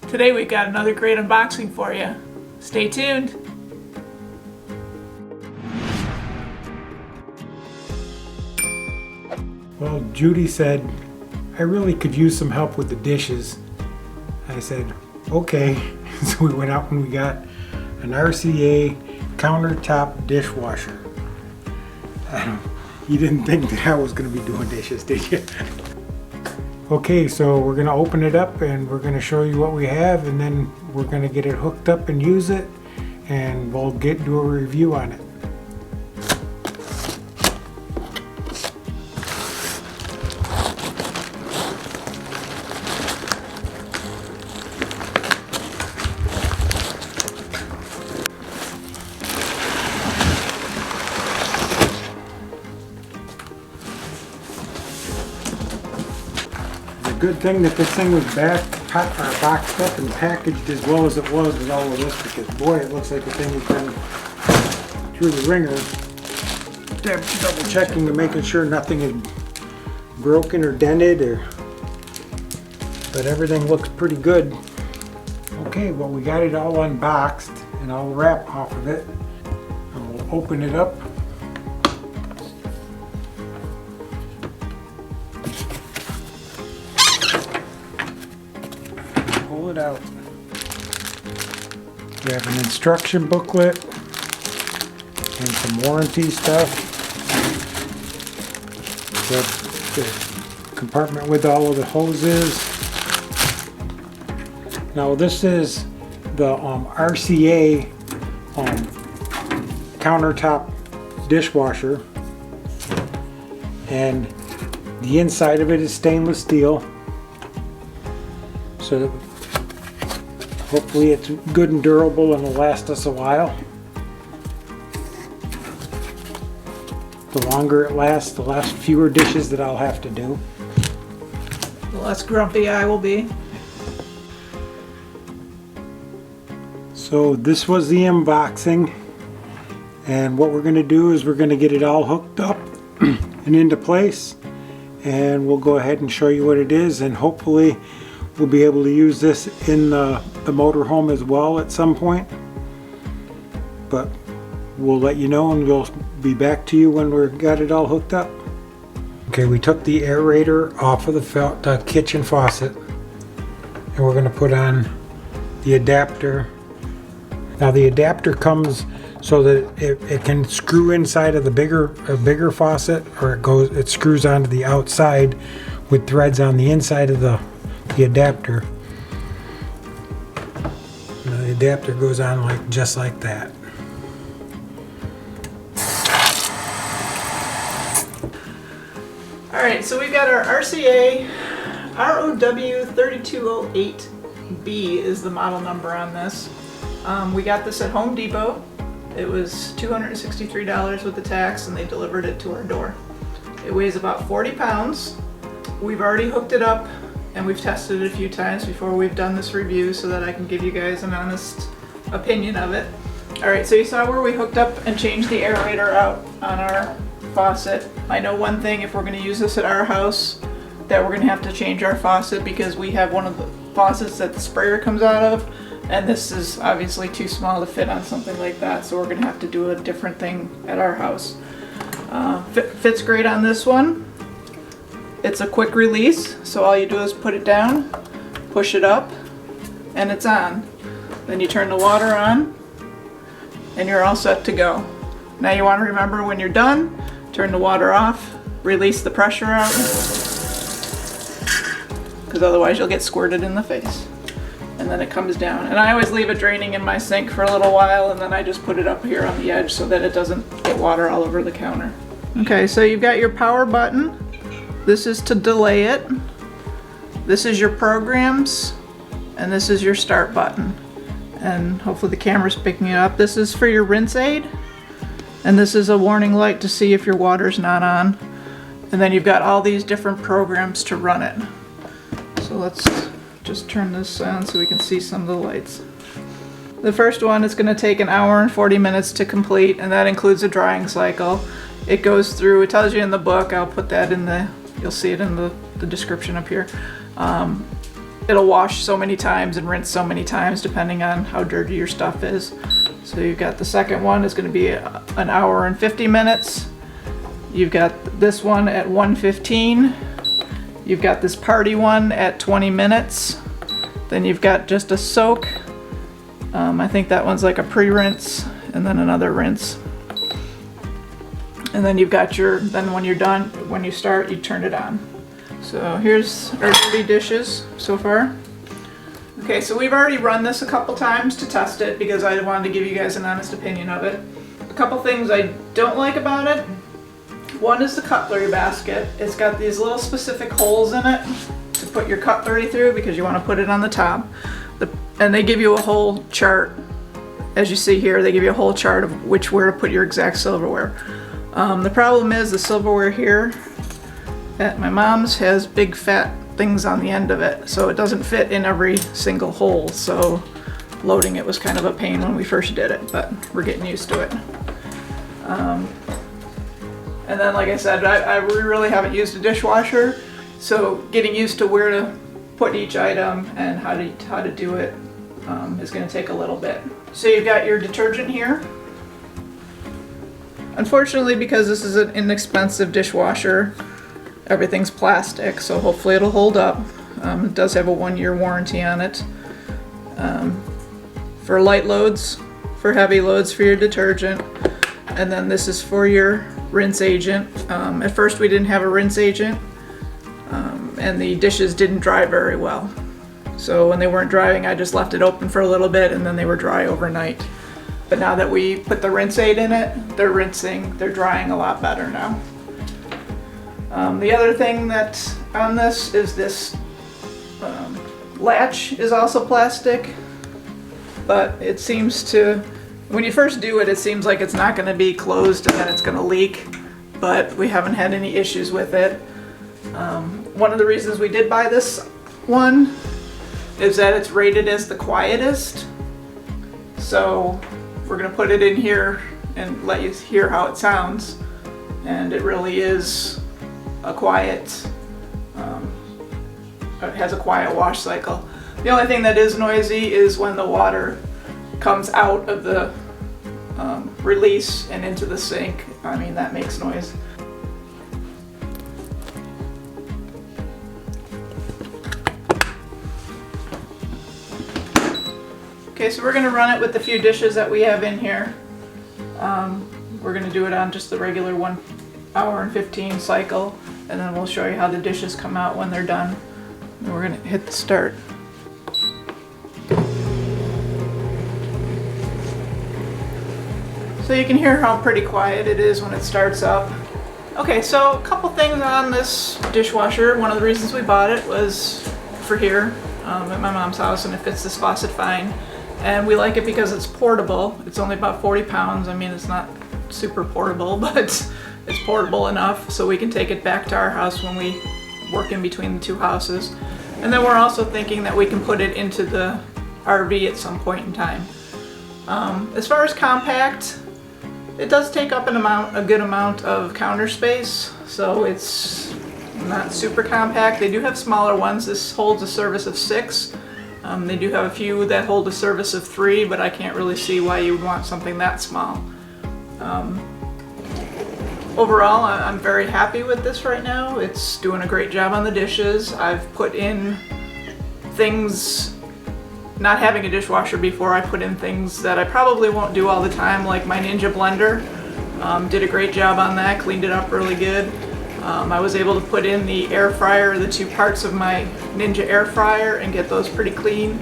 Today we've got another great unboxing for you. Stay tuned. Well, Judy said, I really could use some help with the dishes. I said, okay. So we went out and we got an RCA countertop dishwasher. You didn't think that I was going to be doing dishes, did you? Okay, so we're going to open it up and we're going to show you what we have, and then we're going to get it hooked up and use it, and we'll do a review on it. Good thing that this thing was boxed up and packaged as well as it was with all of this, because boy, it looks like the thing has been through the ringer. Double checking to making sure nothing is broken or dented, but everything looks pretty good. Okay, well, we got it all unboxed and I'll wrap off of it and we'll open it up. Pull it out. We have an instruction booklet and some warranty stuff. The compartment with all of the hoses. Now this is the RCA countertop dishwasher, and the inside of it is stainless steel. So hopefully it's good and durable and will last us a while. The longer it lasts, the less fewer dishes that I'll have to do. The less grumpy I will be. So this was the unboxing, and what we're going to do is we're going to get it all hooked up and into place, and we'll go ahead and show you what it is, and hopefully we'll be able to use this in the motorhome as well at some point, but we'll let you know and we'll be back to you when we've got it all hooked up. Okay, we took the aerator off of the kitchen faucet, and we're going to put on the adapter. Now the adapter comes so that it can screw inside of the bigger faucet, or it screws onto the outside with threads on the inside of the adapter. Now the adapter goes on just like that. Alright, so we've got our RCA ROW3208B is the model number on this. We got this at Home Depot. It was $263 with the tax, and they delivered it to our door. It weighs about 40 pounds. We've already hooked it up and we've tested it a few times before we've done this review so that I can give you guys an honest opinion of it. Alright, so you saw where we hooked up and changed the aerator out on our faucet. I know one thing, if we're going to use this at our house, that we're going to have to change our faucet, because we have one of the faucets that the sprayer comes out of, and this is obviously too small to fit on something like that, so we're going to have to do a different thing at our house. Fits great on this one. It's a quick release, so all you do is put it down, push it up, and it's on. Then you turn the water on, and you're all set to go. Now you want to remember, when you're done, turn the water off, release the pressure out, because otherwise you'll get squirted in the face. And then it comes down. And I always leave it draining in my sink for a little while, and then I just put it up here on the edge so that it doesn't get water all over the counter. Okay, so you've got your power button. This is to delay it. This is your programs, and this is your start button. And hopefully the camera's picking it up. This is for your rinse aid, and this is a warning light to see if your water's not on. And then you've got all these different programs to run it. So let's just turn this on so we can see some of the lights. The first one is going to take an hour and 40 minutes to complete, and that includes a drying cycle. It goes through, it tells you in the book, I'll put that in the, you'll see it in the description up here. it'll wash so many times and rinse so many times depending on how dirty your stuff is. So you've got the second one is going to be an hour and 50 minutes. You've got this one at 1:15. You've got this party one at 20 minutes. Then you've got just a soak. I think that one's like a pre-rinse and then another rinse. And then you've got then when you're done, when you start, you turn it on. So here's our dirty dishes so far. Okay, so we've already run this a couple times to test it because I wanted to give you guys an honest opinion of it. A couple things I don't like about it. One is the cutlery basket. It's got these little specific holes in it to put your cutlery through because you want to put it on the top. And they give you a whole chart. As you see here, they give you a whole chart of where to put your exact silverware. The problem is the silverware here at my mom's has big fat things on the end of it, so it doesn't fit in every single hole. So loading it was kind of a pain when we first did it, but we're getting used to it. And then, like I said, we really haven't used a dishwasher, so getting used to where to put each item and how to do it is going to take a little bit. So you've got your detergent here. Unfortunately, because this is an inexpensive dishwasher, everything's plastic, so hopefully it'll hold up. It does have a 1-year warranty on it. For light loads, for heavy loads for your detergent, and then this is for your rinse agent. At first we didn't have a rinse agent, and the dishes didn't dry very well. So when they weren't drying, I just left it open for a little bit and then they were dry overnight. But now that we put the rinse aid in it, they're drying a lot better now. The other thing that's on this is this latch is also plastic, but it seems to, when you first do it, it seems like it's not going to be closed and then it's going to leak, but we haven't had any issues with it. One of the reasons we did buy this one is that it's rated as the quietest. So we're going to put it in here and let you hear how it sounds. And it really is a quiet, it has a quiet wash cycle. The only thing that is noisy is when the water comes out of the release and into the sink. I mean, that makes noise. Okay, so we're going to run it with the few dishes that we have in here. We're going to do it on just the regular 1 hour and 15 cycle, and then we'll show you how the dishes come out when they're done. And we're going to hit the start. So you can hear how pretty quiet it is when it starts up. Okay, so a couple things on this dishwasher. One of the reasons we bought it was for here at my mom's house, and it fits this faucet fine. And we like it because it's portable. It's only about 40 pounds. I mean, it's not super portable, but it's portable enough so we can take it back to our house when we work in between the two houses. And then we're also thinking that we can put it into the RV at some point in time. As far as compact, it does take up a good amount of counter space, so it's not super compact. They do have smaller ones. This holds a service of 6. They do have a few that hold a service of 3, but I can't really see why you would want something that small. Overall, I'm very happy with this right now. It's doing a great job on the dishes. I've put in things, not having a dishwasher before, I put in things that I probably won't do all the time, like my Ninja blender. Did a great job on that, cleaned it up really good. I was able to put in the air fryer, the 2 parts of my Ninja air fryer, and get those pretty clean,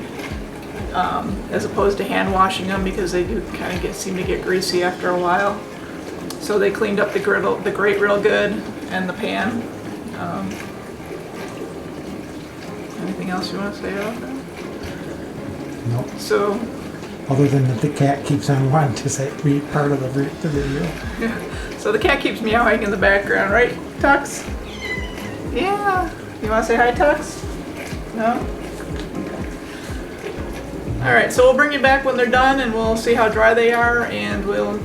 as opposed to hand washing them because they do kind of seem to get greasy after a while. So they cleaned up the grate real good, and the pan. Anything else you want to say about that? Nope. So, other than that the cat keeps on wanting to be part of the video. yeah. So the cat keeps meowing in the background, right, Tux? Yeah. You want to say hi, Tux? No? Okay. Alright, so we'll bring you back when they're done and we'll see how dry they are and we'll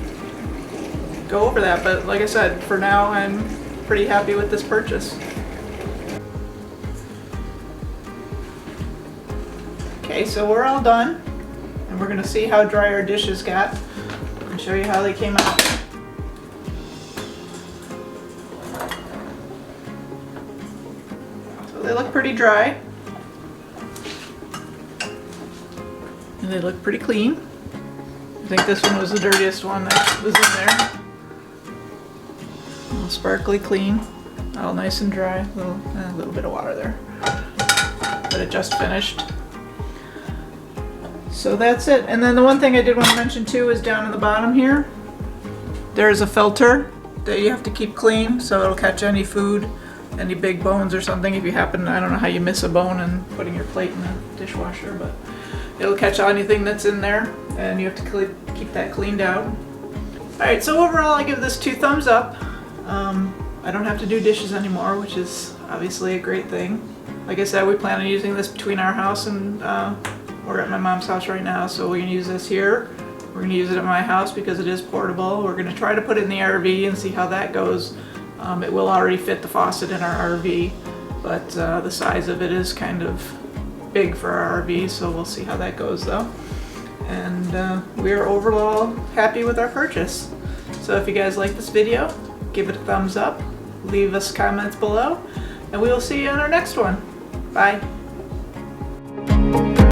go over that. But like I said, for now I'm pretty happy with this purchase. Okay, so we're all done, and we're gonna see how dry our dishes got and show you how they came out. So they look pretty dry. And they look pretty clean. I think this one was the dirtiest one that was in there. All sparkly clean, all nice and dry. A little bit of water there, but it just finished. So that's it. And then the one thing I did want to mention too is down in the bottom here, there's a filter that you have to keep clean so it'll catch any food, any big bones or something. If you happen, I don't know how you miss a bone in putting your plate in the dishwasher, but it'll catch anything that's in there, and you have to keep that cleaned out. Alright, so overall I give this 2 thumbs up. I don't have to do dishes anymore, which is obviously a great thing. Like I said, we plan on using this between our house and we're at my mom's house right now, so we're gonna use this here. We're gonna use it at my house because it is portable. We're gonna try to put it in the RV and see how that goes. It will already fit the faucet in our RV, but the size of it is kind of big for our RV, so we'll see how that goes though. And we are overall happy with our purchase. So if you guys like this video, give it a thumbs up, leave us comments below, and we will see you on our next one. Bye.